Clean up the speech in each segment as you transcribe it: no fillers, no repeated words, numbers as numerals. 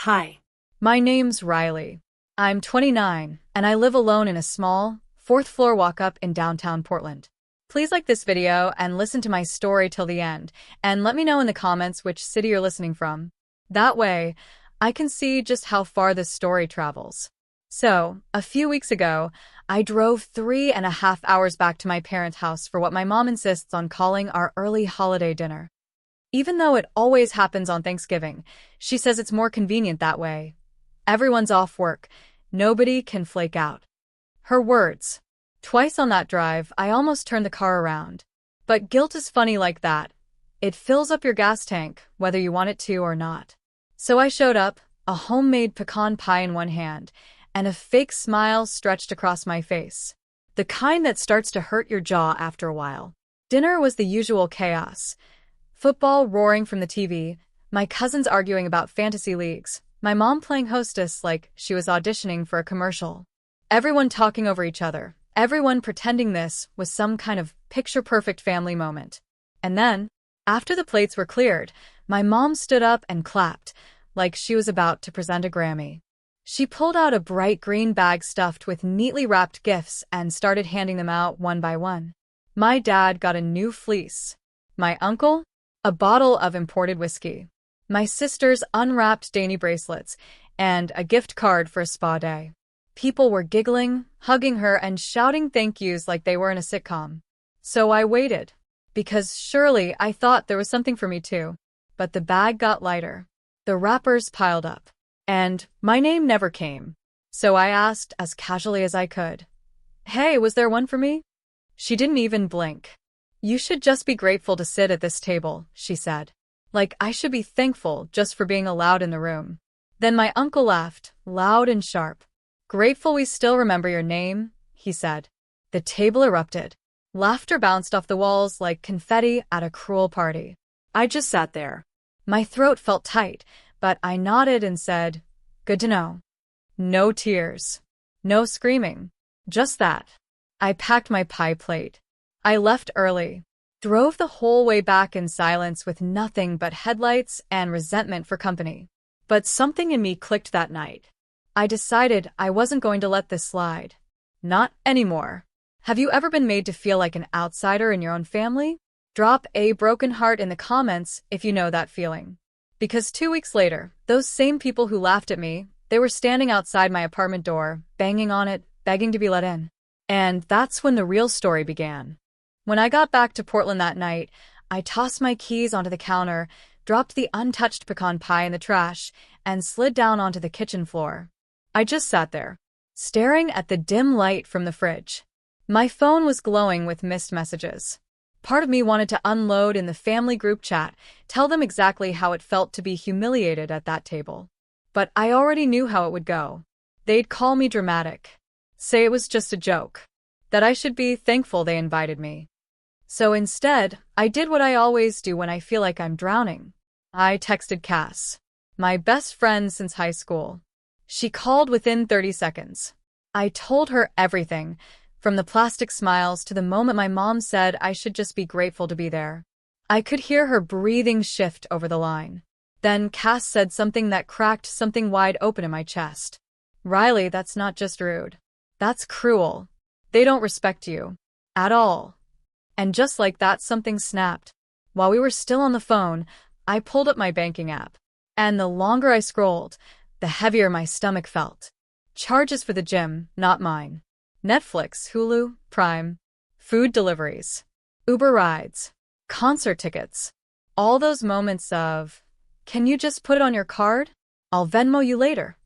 Hi. My name's Riley. I'm 29, and I live alone in a small, fourth-floor walk-up in downtown Portland. Please like this video and listen to my story till the end, and let me know in the comments which city you're listening from. That way, I can see just how far this story travels. So, a few weeks ago, I drove 3.5 hours back to my parents' house for what my mom insists on calling our early holiday dinner. Even though it always happens on Thanksgiving, she says it's more convenient that way. Everyone's off work. Nobody can flake out. Her words. Twice on that drive, I almost turned the car around. But guilt is funny like that. It fills up your gas tank, whether you want it to or not. So I showed up, a homemade pecan pie in one hand, and a fake smile stretched across my face. The kind that starts to hurt your jaw after a while. Dinner was the usual chaos. Football roaring from the TV, my cousins arguing about fantasy leagues, my mom playing hostess like she was auditioning for a commercial. Everyone talking over each other, everyone pretending this was some kind of picture-perfect family moment. And then, after the plates were cleared, my mom stood up and clapped, like she was about to present a Grammy. She pulled out a bright green bag stuffed with neatly wrapped gifts and started handing them out one by one. My dad got a new fleece. My uncle? A bottle of imported whiskey. My sisters unwrapped dainty bracelets, and a gift card for a spa day. People were giggling, hugging her, and shouting thank yous like they were in a sitcom. So I waited, because surely I thought there was something for me too. But the bag got lighter. The wrappers piled up. And my name never came. So I asked as casually as I could, "Hey, was there one for me?" She didn't even blink. "You should just be grateful to sit at this table," she said. Like I should be thankful just for being allowed in the room. Then my uncle laughed, loud and sharp. "Grateful we still remember your name," he said. The table erupted. Laughter bounced off the walls like confetti at a cruel party. I just sat there. My throat felt tight, but I nodded and said, "Good to know." No tears. No screaming. Just that. I packed my pie plate. I left early. Drove the whole way back in silence with nothing but headlights and resentment for company. But something in me clicked that night. I decided I wasn't going to let this slide. Not anymore. Have you ever been made to feel like an outsider in your own family? Drop a broken heart in the comments if you know that feeling. Because 2 weeks later, those same people who laughed at me, they were standing outside my apartment door, banging on it, begging to be let in. And that's when the real story began. When I got back to Portland that night, I tossed my keys onto the counter, dropped the untouched pecan pie in the trash, and slid down onto the kitchen floor. I just sat there, staring at the dim light from the fridge. My phone was glowing with missed messages. Part of me wanted to unload in the family group chat, tell them exactly how it felt to be humiliated at that table. But I already knew how it would go. They'd call me dramatic, say it was just a joke, that I should be thankful they invited me. So instead, I did what I always do when I feel like I'm drowning. I texted Cass, my best friend since high school. She called within 30 seconds. I told her everything, from the plastic smiles to the moment my mom said I should just be grateful to be there. I could hear her breathing shift over the line. Then Cass said something that cracked something wide open in my chest. "Riley, that's not just rude. That's cruel. They don't respect you. At all." And just like that, something snapped. While we were still on the phone, I pulled up my banking app. And the longer I scrolled, the heavier my stomach felt. Charges for the gym, not mine. Netflix, Hulu, Prime, food deliveries, Uber rides, concert tickets. All those moments of, "Can you just put it on your card? I'll Venmo you later."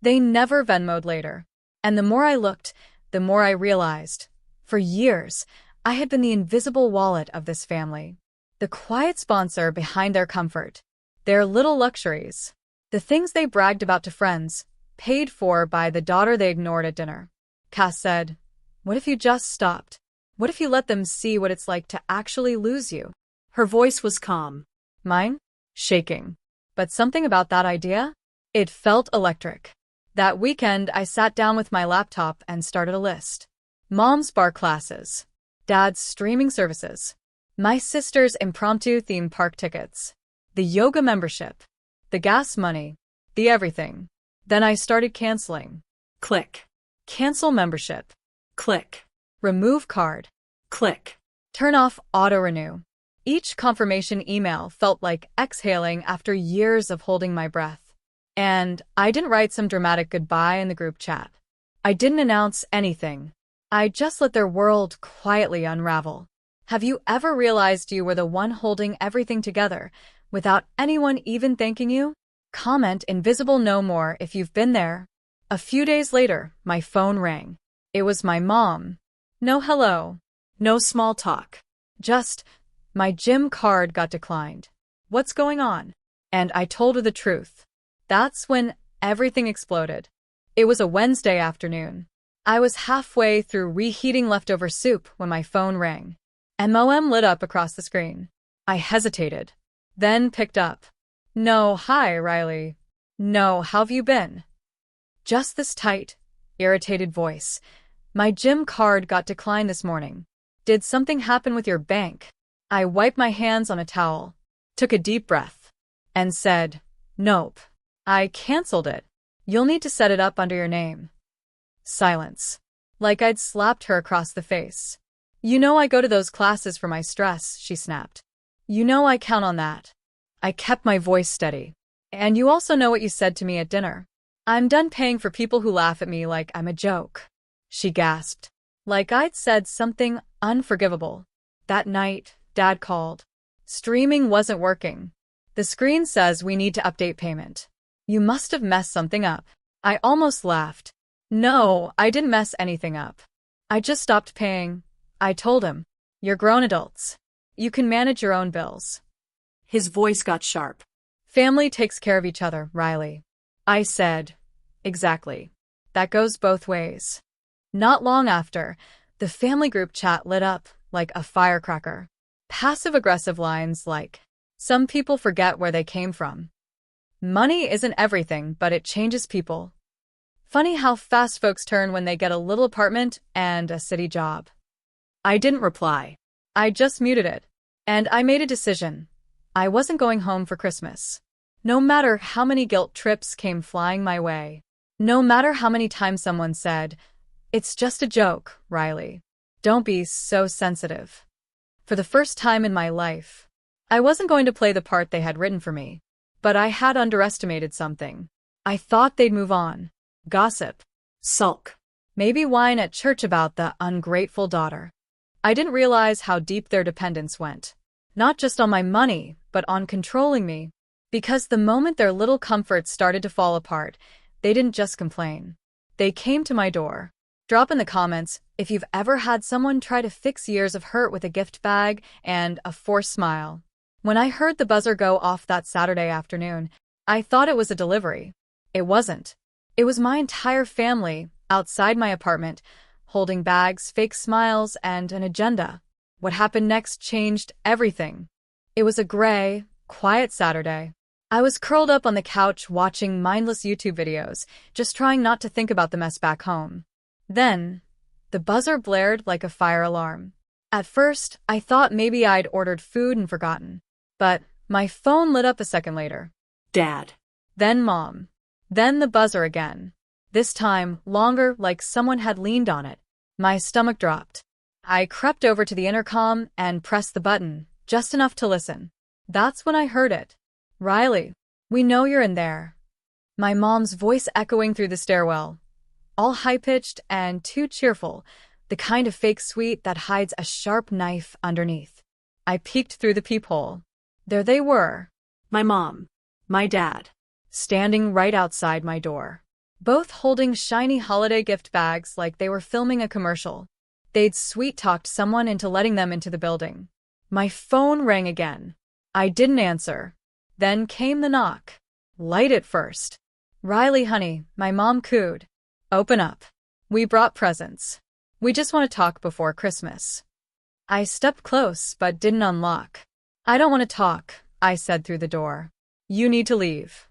They never Venmo'd later. And the more I looked, the more I realized. For years, I had been the invisible wallet of this family. The quiet sponsor behind their comfort. Their little luxuries. The things they bragged about to friends, paid for by the daughter they ignored at dinner. Cass said, "What if you just stopped? What if you let them see what it's like to actually lose you?" Her voice was calm. Mine? Shaking. But something about that idea? It felt electric. That weekend, I sat down with my laptop and started a list. Mom's bar classes. Dad's streaming services. My sister's impromptu theme park tickets. The yoga membership. The gas money. The everything. Then I started canceling. Click. Cancel membership. Click. Remove card. Click. Turn off auto-renew. Each confirmation email felt like exhaling after years of holding my breath. And I didn't write some dramatic goodbye in the group chat. I didn't announce anything. I just let their world quietly unravel. Have you ever realized you were the one holding everything together without anyone even thanking you? Comment invisible no more if you've been there. A few days later, my phone rang. It was my mom. No hello. No small talk. Just, my gym card got declined. What's going on? And I told her the truth. That's when everything exploded. It was a Wednesday afternoon. I was halfway through reheating leftover soup when my phone rang. MOM lit up across the screen. I hesitated, then picked up. No, hi, Riley. No, how've you been? Just this tight, irritated voice. My gym card got declined this morning. Did something happen with your bank? I wiped my hands on a towel, took a deep breath, and said, nope. I canceled it. You'll need to set it up under your name. Silence. Like I'd slapped her across the face. You know I go to those classes for my stress, she snapped. You know I count on that. I kept my voice steady. And you also know what you said to me at dinner. I'm done paying for people who laugh at me like I'm a joke. She gasped. Like I'd said something unforgivable. That night, Dad called. Streaming wasn't working. The screen says we need to update payment. You must have messed something up. I almost laughed. No, I didn't mess anything up. I just stopped paying. I told him, you're grown adults. You can manage your own bills. His voice got sharp. Family takes care of each other, Riley. I said, exactly. That goes both ways. Not long after, the family group chat lit up like a firecracker. Passive-aggressive lines like, some people forget where they came from. Money isn't everything, but it changes people. Funny how fast folks turn when they get a little apartment and a city job. I didn't reply. I just muted it. And I made a decision. I wasn't going home for Christmas. No matter how many guilt trips came flying my way. No matter how many times someone said, it's just a joke, Riley. Don't be so sensitive. For the first time in my life, I wasn't going to play the part they had written for me. But I had underestimated something. I thought they'd move on. Gossip. Sulk. Maybe whine at church about the ungrateful daughter. I didn't realize how deep their dependence went. Not just on my money, but on controlling me. Because the moment their little comforts started to fall apart, they didn't just complain. They came to my door. Drop in the comments if you've ever had someone try to fix years of hurt with a gift bag and a forced smile. When I heard the buzzer go off that Saturday afternoon, I thought it was a delivery. It wasn't. It was my entire family, outside my apartment, holding bags, fake smiles, and an agenda. What happened next changed everything. It was a gray, quiet Saturday. I was curled up on the couch watching mindless YouTube videos, just trying not to think about the mess back home. Then, the buzzer blared like a fire alarm. At first, I thought maybe I'd ordered food and forgotten. But my phone lit up a second later. Dad. Then Mom. Then the buzzer again. This time, longer, like someone had leaned on it. My stomach dropped. I crept over to the intercom and pressed the button, just enough to listen. That's when I heard it. Riley, we know you're in there. My mom's voice echoing through the stairwell. All high-pitched and too cheerful, the kind of fake sweet that hides a sharp knife underneath. I peeked through the peephole. There they were. My mom. My dad. Standing right outside my door. Both holding shiny holiday gift bags like they were filming a commercial. They'd sweet-talked someone into letting them into the building. My phone rang again. I didn't answer. Then came the knock. Light it first. Riley, honey, my mom cooed. Open up. We brought presents. We just want to talk before Christmas. I stepped close but didn't unlock. I don't want to talk, I said through the door. You need to leave.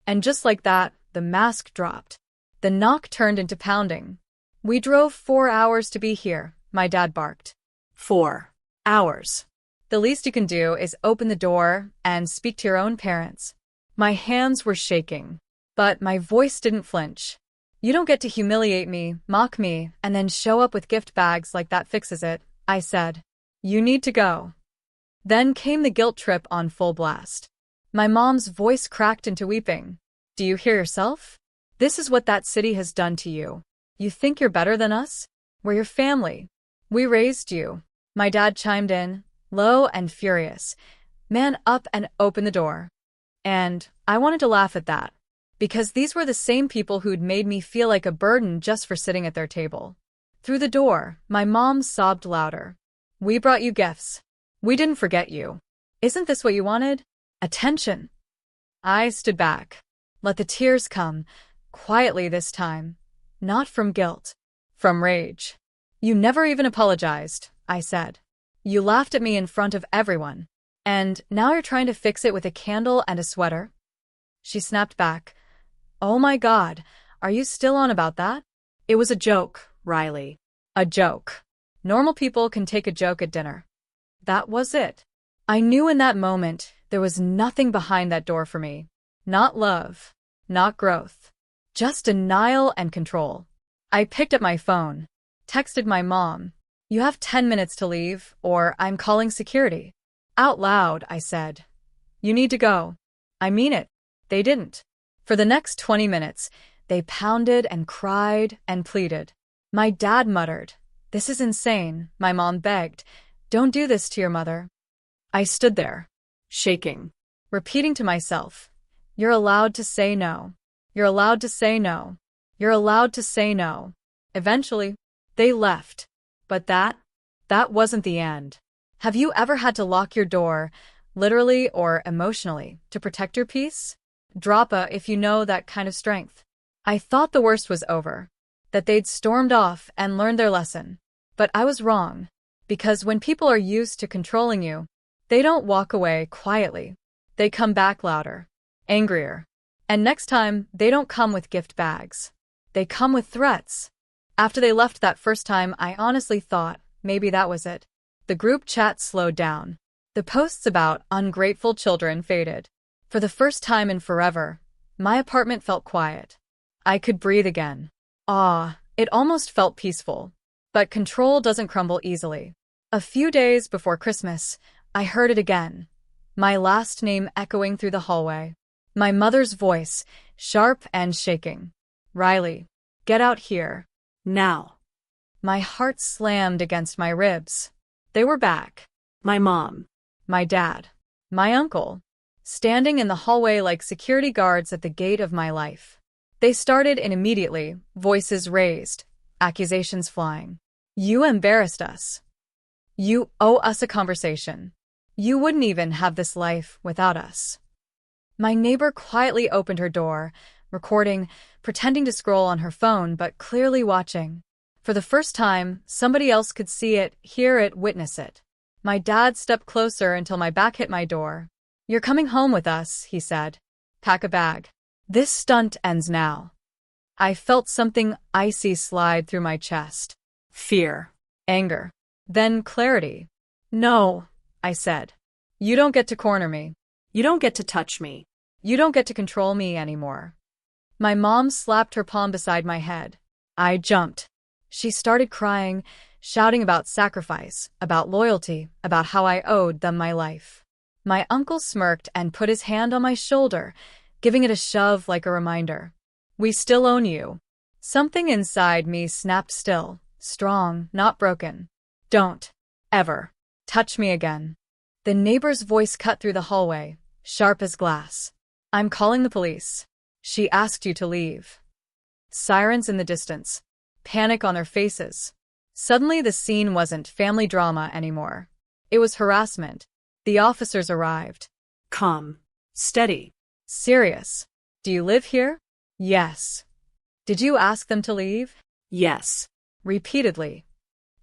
And just like that, the mask dropped. The knock turned into pounding. We drove 4 hours to be here, my dad barked. 4 hours. The least you can do is open the door and speak to your own parents. My hands were shaking. But my voice didn't flinch. You don't get to humiliate me, mock me, and then show up with gift bags like that fixes it, I said. You need to go. Then came the guilt trip on full blast. My mom's voice cracked into weeping. Do you hear yourself? This is what that city has done to you. You think you're better than us? We're your family. We raised you. My dad chimed in, low and furious. Man up and open the door. And I wanted to laugh at that, because these were the same people who'd made me feel like a burden just for sitting at their table. Through the door, my mom sobbed louder. We brought you gifts. We didn't forget you. Isn't this what you wanted? Attention. I stood back. Let the tears come, quietly this time. Not from guilt. From rage. You never even apologized, I said. You laughed at me in front of everyone. And now you're trying to fix it with a candle and a sweater? She snapped back. Oh my God, are you still on about that? It was a joke, Riley. A joke. Normal people can take a joke at dinner. That was it. I knew in that moment there was nothing behind that door for me. Not love. Not growth. Just denial and control. I picked up my phone. Texted my mom. You have 10 minutes to leave, or I'm calling security. Out loud, I said. You need to go. I mean it. They didn't. For the next 20 minutes, they pounded and cried and pleaded. My dad muttered, This is insane. My mom begged, Don't do this to your mother. I stood there, shaking, repeating to myself, You're allowed to say no. You're allowed to say no. You're allowed to say no. Eventually, they left. But that wasn't the end. Have you ever had to lock your door, literally or emotionally, to protect your peace? Drop a if you know that kind of strength. I thought the worst was over, that they'd stormed off and learned their lesson. But I was wrong, because when people are used to controlling you, they don't walk away quietly. They come back louder, angrier. And next time, they don't come with gift bags. They come with threats. After they left that first time, I honestly thought maybe that was it. The group chat slowed down. The posts about ungrateful children faded. For the first time in forever, my apartment felt quiet. I could breathe again. It almost felt peaceful. But control doesn't crumble easily. A few days before Christmas, I heard it again. My last name echoing through the hallway. My mother's voice, sharp and shaking. Riley, get out here. Now. My heart slammed against my ribs. They were back. My mom. My dad. My uncle. Standing in the hallway like security guards at the gate of my life. They started in immediately, voices raised, accusations flying. You embarrassed us. You owe us a conversation. You wouldn't even have this life without us. My neighbor quietly opened her door, recording, pretending to scroll on her phone, but clearly watching. For the first time, somebody else could see it, hear it, witness it. My dad stepped closer until my back hit my door. You're coming home with us, he said. Pack a bag. This stunt ends now. I felt something icy slide through my chest. Fear. Anger. Then clarity. No, I said. You don't get to corner me. You don't get to touch me. You don't get to control me anymore. My mom slapped her palm beside my head. I jumped. She started crying, shouting about sacrifice, about loyalty, about how I owed them my life. My uncle smirked and put his hand on my shoulder, giving it a shove like a reminder. We still own you. Something inside me snapped still, strong, not broken. Don't, ever, touch me again. The neighbor's voice cut through the hallway, sharp as glass. I'm calling the police. She asked you to leave. Sirens in the distance. Panic on their faces. Suddenly the scene wasn't family drama anymore. It was harassment. The officers arrived. Calm. Steady. Serious. Do you live here? Yes. Did you ask them to leave? Yes. Repeatedly.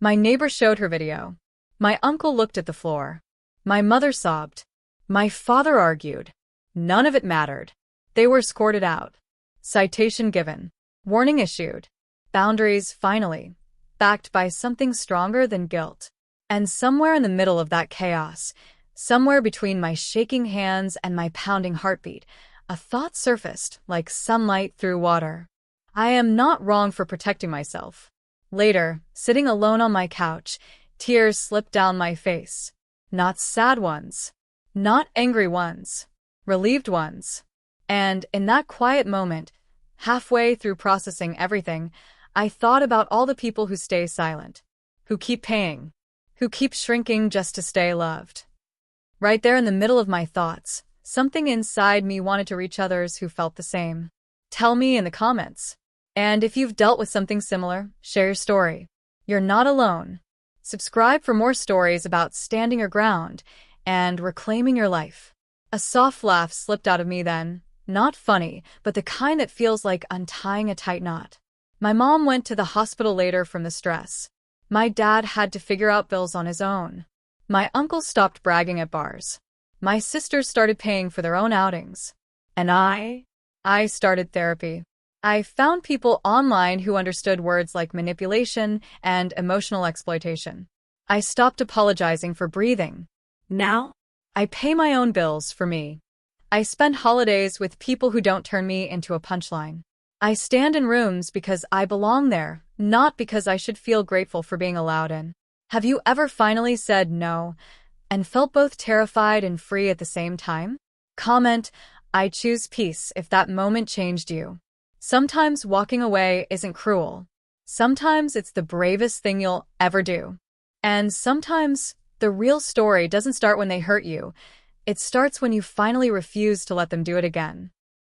My neighbor showed her video. My uncle looked at the floor. My mother sobbed. My father argued. None of it mattered. They were escorted out. Citation given. Warning issued. Boundaries, finally. Backed by something stronger than guilt. And somewhere in the middle of that chaos, somewhere between my shaking hands and my pounding heartbeat, A thought surfaced, like sunlight through water. I am not wrong for protecting myself. Later, sitting alone on my couch, tears slipped down my face. Not sad ones. Not angry ones. Relieved ones. And in that quiet moment, halfway through processing everything, I thought about all the people who stay silent, who keep paying, who keep shrinking just to stay loved. Right there in the middle of my thoughts, something inside me wanted to reach others who felt the same. Tell me in the comments. And if you've dealt with something similar, share your story. You're not alone. Subscribe for more stories about standing your ground and reclaiming your life. A soft laugh slipped out of me then, not funny, but the kind that feels like untying a tight knot. My mom went to the hospital later from the stress. My dad had to figure out bills on his own. My uncle stopped bragging at bars. My sisters started paying for their own outings. And I started therapy. I found people online who understood words like manipulation and emotional exploitation. I stopped apologizing for breathing. Now, I pay my own bills for me. I spend holidays with people who don't turn me into a punchline. I stand in rooms because I belong there, not because I should feel grateful for being allowed in. Have you ever finally said no and felt both terrified and free at the same time? Comment, I choose peace if that moment changed you. Sometimes walking away isn't cruel. Sometimes it's the bravest thing you'll ever do. And sometimes the real story doesn't start when they hurt you. It starts when you finally refuse to let them do it again.